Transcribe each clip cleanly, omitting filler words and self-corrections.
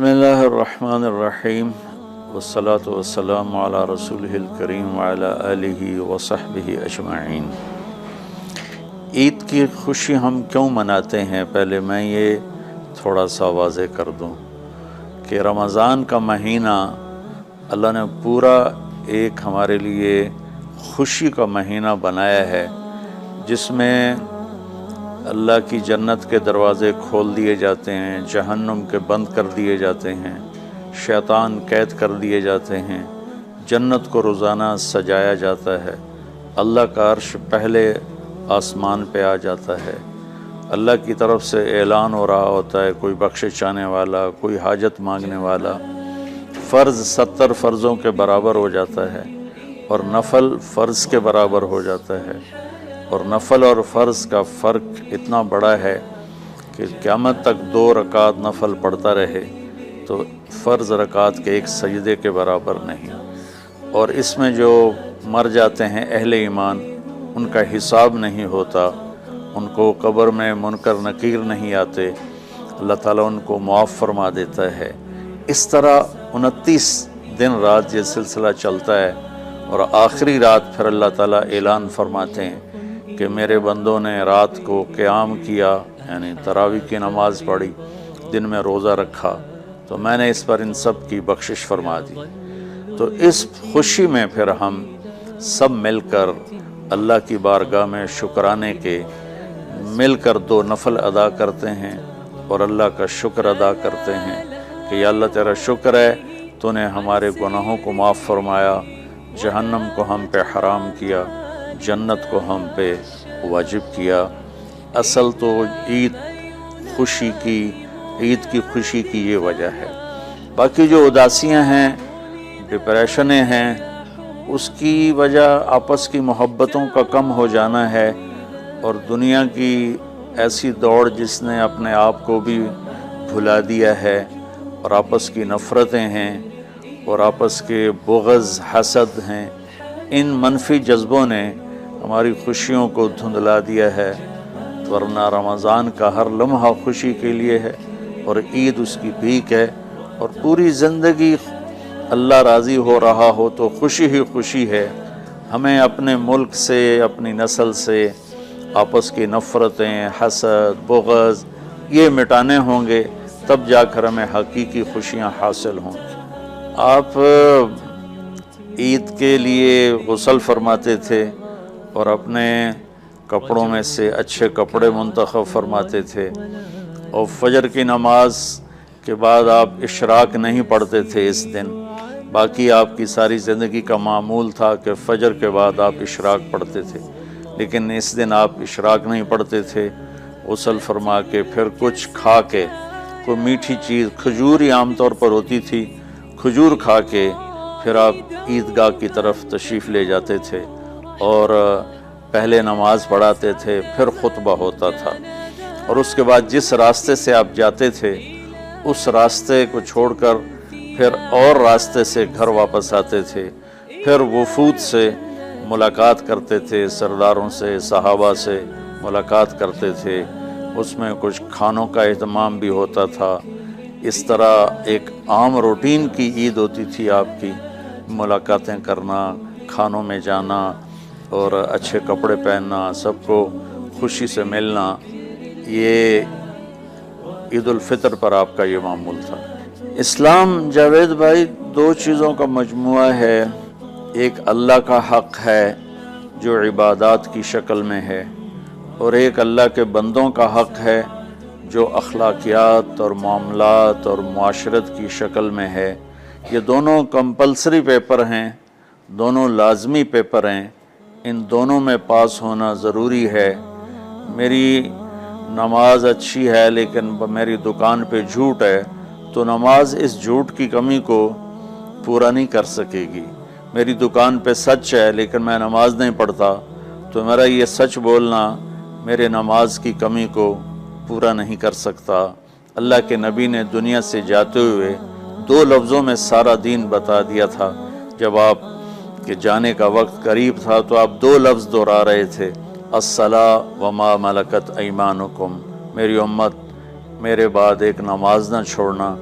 بسم الرحمن الرحیم والصلاة والسلام علی رسولہ الکریم وعلی آلہ وصحبہ اجمعین۔ عید کی خوشی ہم کیوں مناتے ہیں؟ پہلے میں یہ تھوڑا سا واضح کر دوں کہ رمضان کا مہینہ اللہ نے پورا ایک ہمارے لیے خوشی کا مہینہ بنایا ہے، جس میں اللہ کی جنت کے دروازے کھول دیے جاتے ہیں، جہنم کے بند کر دیے جاتے ہیں، شیطان قید کر دیے جاتے ہیں، جنت کو روزانہ سجایا جاتا ہے، اللہ کا عرش پہلے آسمان پہ آ جاتا ہے، اللہ کی طرف سے اعلان ہو رہا ہوتا ہے، کوئی بخشش چاہنے والا، کوئی حاجت مانگنے والا، فرض 70 فرضوں کے برابر ہو جاتا ہے اور نفل فرض کے برابر ہو جاتا ہے، اور نفل اور فرض کا فرق اتنا بڑا ہے کہ قیامت تک 2 رکعت نفل پڑھتا رہے تو فرض رکعت کے ایک سجدے کے برابر نہیں، اور اس میں جو مر جاتے ہیں اہل ایمان ان کا حساب نہیں ہوتا، ان کو قبر میں منکر نکیر نہیں آتے، اللہ تعالیٰ ان کو معاف فرما دیتا ہے۔ اس طرح 29 دن رات یہ سلسلہ چلتا ہے، اور آخری رات پھر اللہ تعالیٰ اعلان فرماتے ہیں کہ میرے بندوں نے رات کو قیام کیا، یعنی تراویح کی نماز پڑھی، دن میں روزہ رکھا، تو میں نے اس پر ان سب کی بخشش فرما دی۔ تو اس خوشی میں پھر ہم سب مل کر اللہ کی بارگاہ میں شکرانے کے مل کر 2 نفل ادا کرتے ہیں اور اللہ کا شکر ادا کرتے ہیں کہ یا اللہ تیرا شکر ہے، تو نے ہمارے گناہوں کو معاف فرمایا، جہنم کو ہم پہ حرام کیا، جنت کو ہم پہ واجب کیا۔ اصل تو عید کی خوشی کی یہ وجہ ہے۔ باقی جو اداسیاں ہیں، ڈپریشنیں ہیں، اس کی وجہ آپس کی محبتوں کا کم ہو جانا ہے، اور دنیا کی ایسی دوڑ جس نے اپنے آپ کو بھی بھلا دیا ہے، اور آپس کی نفرتیں ہیں اور آپس کے بغض حسد ہیں، ان منفی جذبوں نے ہماری خوشیوں کو دھندلا دیا ہے، ورنہ رمضان کا ہر لمحہ خوشی کے لیے ہے، اور عید اس کی بھیک ہے، اور پوری زندگی اللہ راضی ہو رہا ہو تو خوشی ہی خوشی ہے۔ ہمیں اپنے ملک سے، اپنی نسل سے آپس کی نفرتیں، حسد، بغض یہ مٹانے ہوں گے، تب جا کر ہمیں حقیقی خوشیاں حاصل ہوں گی۔ آپ عید کے لیے غسل فرماتے تھے اور اپنے کپڑوں میں سے اچھے کپڑے منتخب فرماتے تھے، اور فجر کی نماز کے بعد آپ اشراق نہیں پڑھتے تھے اس دن، باقی آپ کی ساری زندگی کا معمول تھا کہ فجر کے بعد آپ اشراق پڑھتے تھے، لیکن اس دن آپ اشراق نہیں پڑھتے تھے، غسل فرما کے پھر کچھ کھا کے، کوئی میٹھی چیز، کھجور ہی عام طور پر ہوتی تھی، کھجور کھا کے پھر آپ عیدگاہ کی طرف تشریف لے جاتے تھے، اور پہلے نماز پڑھاتے تھے، پھر خطبہ ہوتا تھا، اور اس کے بعد جس راستے سے آپ جاتے تھے اس راستے کو چھوڑ کر پھر اور راستے سے گھر واپس آتے تھے، پھر وفود سے ملاقات کرتے تھے، سرداروں سے، صحابہ سے ملاقات کرتے تھے، اس میں کچھ کھانوں کا اہتمام بھی ہوتا تھا۔ اس طرح ایک عام روٹین کی عید ہوتی تھی آپ کی، ملاقاتیں کرنا، کھانوں میں جانا اور اچھے کپڑے پہننا، سب کو خوشی سے ملنا، یہ عید الفطر پر آپ کا یہ معمول تھا۔ اسلام جاوید بھائی 2 چیزوں کا مجموعہ ہے، ایک اللہ کا حق ہے جو عبادات کی شکل میں ہے، اور ایک اللہ کے بندوں کا حق ہے جو اخلاقیات اور معاملات اور معاشرت کی شکل میں ہے۔ یہ دونوں کمپلسری پیپر ہیں، دونوں لازمی پیپر ہیں، ان دونوں میں پاس ہونا ضروری ہے۔ میری نماز اچھی ہے لیکن میری دکان پہ جھوٹ ہے، تو نماز اس جھوٹ کی کمی کو پورا نہیں کر سکے گی۔ میری دکان پہ سچ ہے لیکن میں نماز نہیں پڑھتا، تو میرا یہ سچ بولنا میرے نماز کی کمی کو پورا نہیں کر سکتا۔ اللہ کے نبی نے دنیا سے جاتے ہوئے 2 لفظوں میں سارا دین بتا دیا تھا۔ جب آپ کے جانے کا وقت قریب تھا تو آپ 2 لفظ دہرا رہے تھے، الصلاۃ وما ملکت ایمانکم، میری امت میرے بعد ایک نماز نہ چھوڑنا،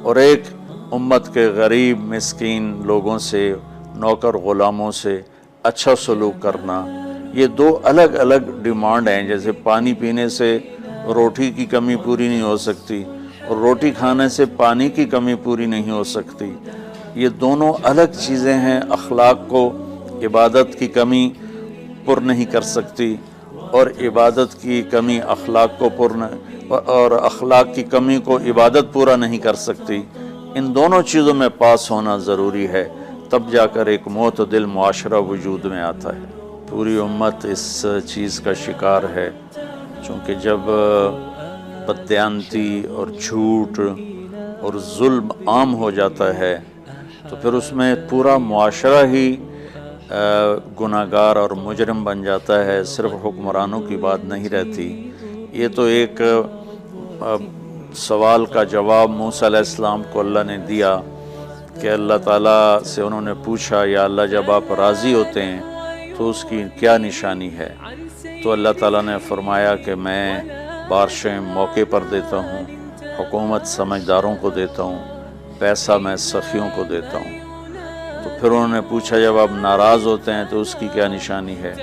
اور ایک امت کے غریب مسکین لوگوں سے، نوکر غلاموں سے اچھا سلوک کرنا، یہ دو الگ الگ ڈیمانڈ ہیں۔ جیسے پانی پینے سے روٹی کی کمی پوری نہیں ہو سکتی اور روٹی کھانے سے پانی کی کمی پوری نہیں ہو سکتی، یہ دونوں الگ چیزیں ہیں۔ اخلاق کو عبادت کی کمی پر نہیں کر سکتی، اور عبادت کی کمی اخلاق کو اور اخلاق کی کمی کو عبادت پورا نہیں کر سکتی۔ ان دونوں چیزوں میں پاس ہونا ضروری ہے، تب جا کر ایک معتدل معاشرہ وجود میں آتا ہے۔ پوری امت اس چیز کا شکار ہے، چونکہ جب بددیانتی اور جھوٹ اور ظلم عام ہو جاتا ہے تو پھر اس میں پورا معاشرہ ہی گناہگار اور مجرم بن جاتا ہے، صرف حکمرانوں کی بات نہیں رہتی۔ یہ تو ایک سوال کا جواب موسیٰ علیہ السلام کو اللہ نے دیا کہ اللہ تعالیٰ سے انہوں نے پوچھا، یا اللہ جب آپ راضی ہوتے ہیں تو اس کی کیا نشانی ہے؟ تو اللہ تعالیٰ نے فرمایا کہ میں بارشیں موقع پر دیتا ہوں، حکومت سمجھداروں کو دیتا ہوں، پیسہ میں سخیوں کو دیتا ہوں۔ تو پھر انہوں نے پوچھا جب آپ ناراض ہوتے ہیں تو اس کی کیا نشانی ہے؟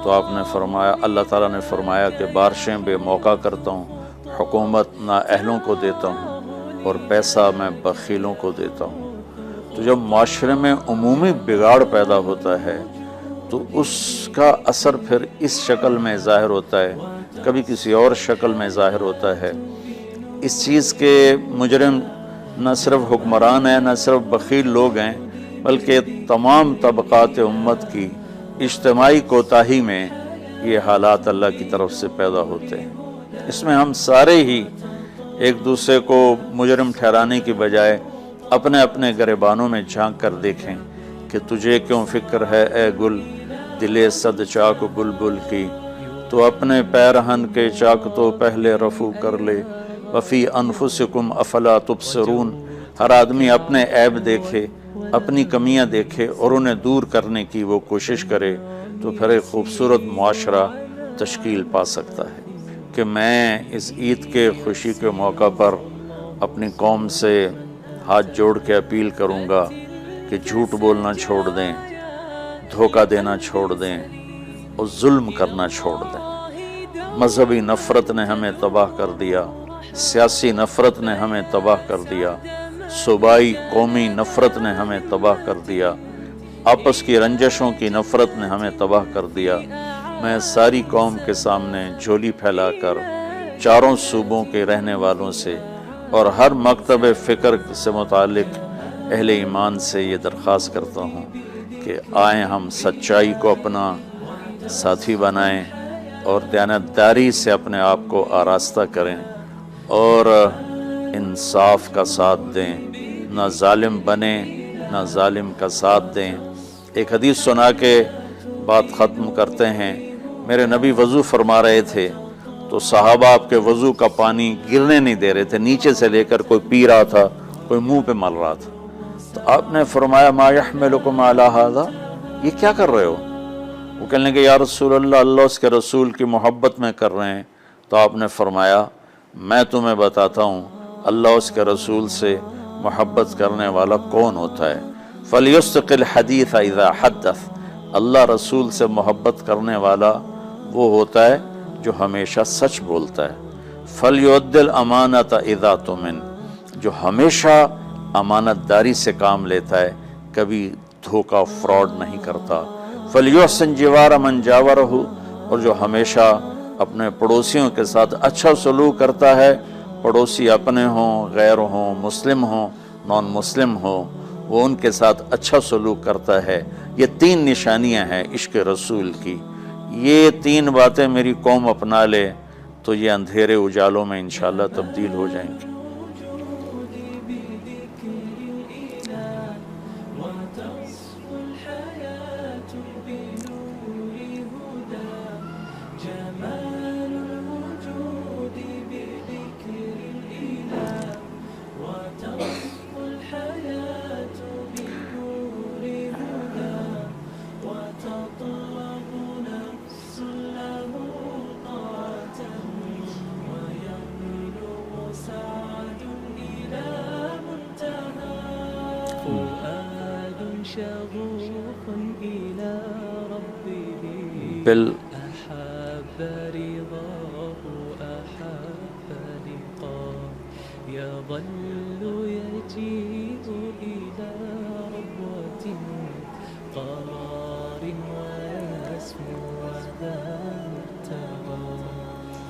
تو آپ نے فرمایا، اللہ تعالیٰ نے فرمایا کہ بارشیں بے موقع کرتا ہوں، حکومت نااہلوں کو دیتا ہوں، اور پیسہ میں بخیلوں کو دیتا ہوں۔ تو جب معاشرے میں عمومی بگاڑ پیدا ہوتا ہے تو اس کا اثر پھر اس شکل میں ظاہر ہوتا ہے، کبھی کسی اور شکل میں ظاہر ہوتا ہے۔ اس چیز کے مجرم نہ صرف حکمران ہیں، نہ صرف بخیل لوگ ہیں، بلکہ تمام طبقات امت کی اجتماعی کوتاہی میں یہ حالات اللہ کی طرف سے پیدا ہوتے ہیں۔ اس میں ہم سارے ہی ایک دوسرے کو مجرم ٹھہرانے کی بجائے اپنے اپنے گریبانوں میں جھانک کر دیکھیں کہ تجھے کیوں فکر ہے اے گل، دلے صد چاک بلبل کی، تو اپنے پیرہن کے چاک تو پہلے رفو کر لے، وفی انفسکم افلا تبصرون۔ ہر آدمی اپنے عیب دیکھے، اپنی کمیاں دیکھے اور انہیں دور کرنے کی وہ کوشش کرے، تو پھر ایک خوبصورت معاشرہ تشکیل پا سکتا ہے۔ کہ میں اس عید کے خوشی کے موقع پر اپنی قوم سے ہاتھ جوڑ کے اپیل کروں گا کہ جھوٹ بولنا چھوڑ دیں، دھوکہ دینا چھوڑ دیں اور ظلم کرنا چھوڑ دیں۔ مذہبی نفرت نے ہمیں تباہ کر دیا، سیاسی نفرت نے ہمیں تباہ کر دیا، صوبائی قومی نفرت نے ہمیں تباہ کر دیا، آپس کی رنجشوں کی نفرت نے ہمیں تباہ کر دیا۔ میں ساری قوم کے سامنے جھولی پھیلا کر چاروں صوبوں کے رہنے والوں سے اور ہر مکتب فکر سے متعلق اہل ایمان سے یہ درخواست کرتا ہوں کہ آئیں ہم سچائی کو اپنا ساتھی بنائیں اور دیانتداری سے اپنے آپ کو آراستہ کریں اور انصاف کا ساتھ دیں، نہ ظالم بنیں نہ ظالم کا ساتھ دیں۔ ایک حدیث سنا کے بات ختم کرتے ہیں۔ میرے نبی وضو فرما رہے تھے تو صحابہ آپ کے وضو کا پانی گرنے نہیں دے رہے تھے، نیچے سے لے کر کوئی پی رہا تھا، کوئی منہ پہ مل رہا تھا۔ تو آپ نے فرمایا ما یحملکم علی ھذا، یہ کیا کر رہے ہو؟ وہ کہنے کہ یا رسول اللہ، اللہ اس کے رسول کی محبت میں کر رہے ہیں۔ تو آپ نے فرمایا میں تمہیں بتاتا ہوں اللہ اس کے رسول سے محبت کرنے والا کون ہوتا ہے۔ فَلْيُصْدِقِ الْحَدِيثَ إِذَا حَدَّثَ، اللہ رسول سے محبت کرنے والا وہ ہوتا ہے جو ہمیشہ سچ بولتا ہے۔ فَلْيُؤَدِّ الْأَمَانَةَ إِذَا تُؤْمِنَ، جو ہمیشہ امانت داری سے کام لیتا ہے، کبھی دھوکہ فراڈ نہیں کرتا۔ فَلْيُحْسِنْ جِوَارَ مَنْ جَاوَرَهُ، اور جو ہمیشہ اپنے پڑوسیوں کے ساتھ اچھا سلوک کرتا ہے، پڑوسی اپنے ہوں، غیر ہوں، مسلم ہوں، نان مسلم ہوں، وہ ان کے ساتھ اچھا سلوک کرتا ہے۔ یہ تین نشانیاں ہیں عشق رسول کی۔ یہ تین باتیں میری قوم اپنا لے تو یہ اندھیرے اجالوں میں انشاءاللہ تبدیل ہو جائیں گے۔ ويبلغ سعادة فؤاد شغوف إلى ربه أحب رضاه أحب لقاه يظل يجيء إلى ربوة قرار ويسمو ذا مرتضى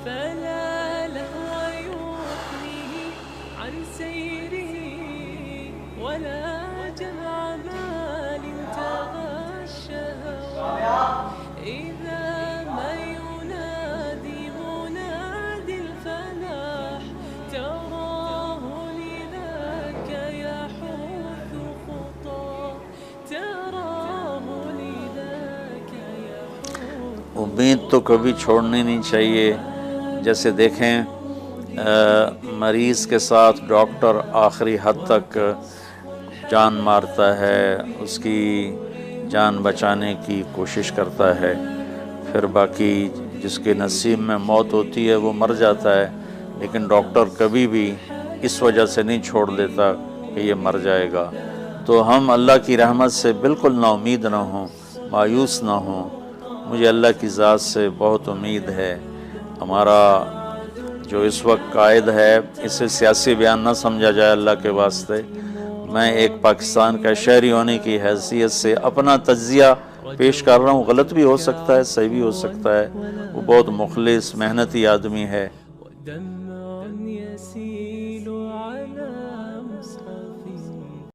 فلا لهو يغنيه عن سيره ولا جمع مال تغشى إذا ما ينادي منادي الفلاح تراه لذاك يحث خطاه تراه لذاك يحث امید تو کبھی چھوڑنی نہیں چاہیے. جیسے دیکھیں مریض کے ساتھ ڈاکٹر آخری حد تک جان مارتا ہے، اس کی جان بچانے کی کوشش کرتا ہے، پھر باقی جس کے نصیب میں موت ہوتی ہے وہ مر جاتا ہے، لیکن ڈاکٹر کبھی بھی اس وجہ سے نہیں چھوڑ دیتا کہ یہ مر جائے گا. تو ہم اللہ کی رحمت سے بالکل نا امید نہ ہوں، مایوس نہ ہوں. مجھے اللہ کی ذات سے بہت امید ہے. ہمارا جو اس وقت قائد ہے اسے سیاسی بیان نہ سمجھا جائے اللہ کے واسطے. میں ایک پاکستان کا شہری ہونے کی حیثیت سے اپنا تجزیہ پیش کر رہا ہوں. غلط بھی ہو سکتا ہے، صحیح بھی ہو سکتا ہے. وہ بہت مخلص محنتی آدمی ہے. ودمع يسيل